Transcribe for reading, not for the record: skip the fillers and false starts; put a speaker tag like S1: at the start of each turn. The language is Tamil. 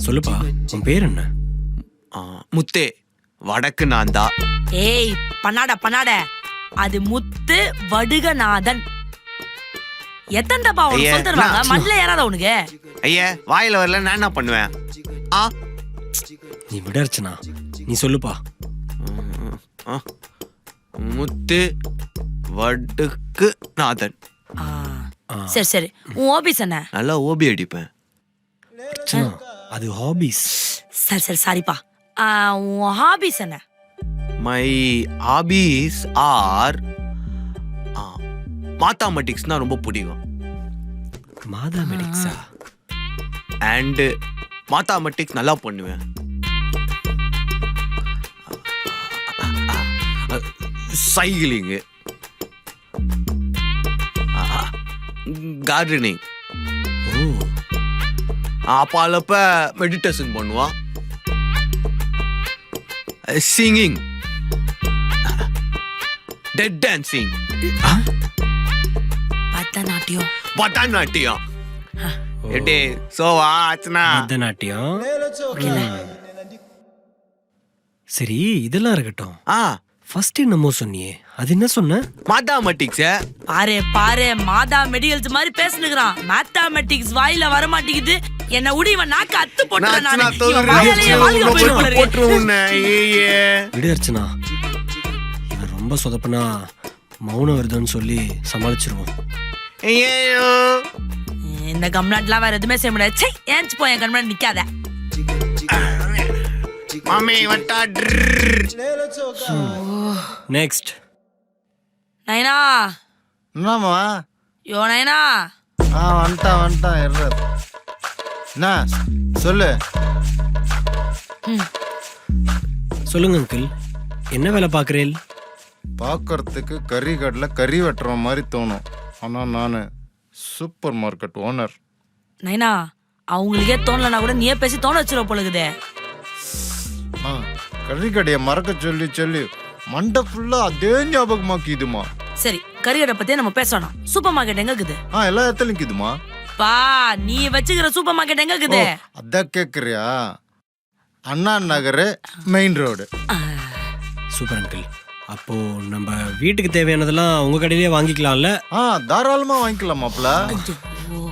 S1: சொல்லுப்பா, உன் பேர் என்ன?
S2: முத்தே, வடக்கு நான்தா.
S3: ஏய் பண்ணாட அது முத்து வடுகநாதன். எத்தனை தப்பா உனக்கு சொல்லி தருவாங்க? மண்ணில் ஏறாத உனக்கு.
S2: ஐயா, வாயில வரல நான் என்ன பண்ணுவேன்?
S1: நீ விட அர்ச்சனா, நீ சொல்லுப்பா.
S2: முத்து வடுக்கு நாதன்.
S3: சரி சரி, உன் ஹாபிஸ் என்ன?
S2: நல்லா ஓபி அடிப்பேன்.
S1: அர்ச்சனா, அது ஹாபிஸ்.
S3: சரி சரி சாரிப்பா. உன் ஹாபிஸ் என்ன?
S2: மை ஹாபிஸ் ஆர் மேத்தமெட்டிக்ஸ்னா ரொம்ப பிடிக்கும்.
S1: மேத்தமெட்டிக்ஸா?
S2: அண்ட் மேத்தமெட்டிக்ஸ் நல்லா பண்ணுவேன். சைக்கிளிங்கு, கார்டனிங்,
S1: ஓ,
S2: அப்பாலப்ப மெடிடேஷன் பண்ணுவான். சிங்கிங், டெட் டான்சிங்,
S3: பரதநாட்டியம்.
S2: பரதநாட்டியம். எப்படி சோவா ஆச்சுனா?
S1: பரதநாட்டியம். சரி, இதெல்லாம் இருக்கட்டும். ஃபர்ஸ்ட் என்னமோ சொன்னியே, அது என்ன சொன்ன?
S2: மேத்தமெட்டிக்ஸ்.
S3: பாரு மாதா மெடிக்கல்ஸ் மாதிரி பேசுனுக்குறான். மேத்தமெட்டிக்ஸ் வாயில வர மாட்டேங்குது. என்ன உடிவன் நாக்க அத்து போட்டுறேன் நானு.
S1: விடு அர்ச்சனா, இவன் ரொம்ப சொதப்பனா மௌன வருதுன்னு சொல்லி சமாளிச்சிருவோம்.
S3: இந்த கம்நாட்லாம் வேற எதுவுமே செய்ய முடியாது. சை, ஏன்ச்சு போய் என் கண்முன்னாடி நிக்காத.
S1: நெக்ஸ்ட்.
S3: நைனா.
S4: என்னம்மா?
S3: யோ நைனா.
S4: வந்துட்டான் இருறார். என்ன சொல்லு.
S1: சொல்லுங்க அங்கிள், என்ன வேலை பார்க்குறேன்?
S4: பார்க்கறதுக்கு கறி கடையில் கறி வெட்டுற மாதிரி தோணும். ஆனால் நான் சூப்பர் மார்க்கெட் ஓனர்.
S3: நைனா, அவங்களுக்கே தோணலனா கூட நீயே பேசி தோண வச்சிருவ போலுக்குதே.
S4: கறி கடையை மறக்க சொல்லி சொல்லி மண்டை ஃபுல்லா அதே ஞாபகமாக்கிதுமா.
S3: சரி, கறி கடை பத்தியே நம்ம பேசணும். சூப்பர் மார்க்கெட் எங்க இருக்குது?
S4: எல்லா இடத்துலயும் இருக்குதுமா.
S3: பா, நீ வச்சுக்கிற சூப்பர் மார்க்கெட் எங்க இருக்குது?
S4: அதான் கேக்குறியா? Anna Nagar main road.
S1: Super uncle. அப்போ நம்ம வீட்டுக்கு தேவையானதெல்லாம் உங்க கடையிலேயே வாங்கிக்கலாம்ல?
S4: தாராளமா வாங்கிக்கலாம் மாப்ள.
S3: ஐயோ.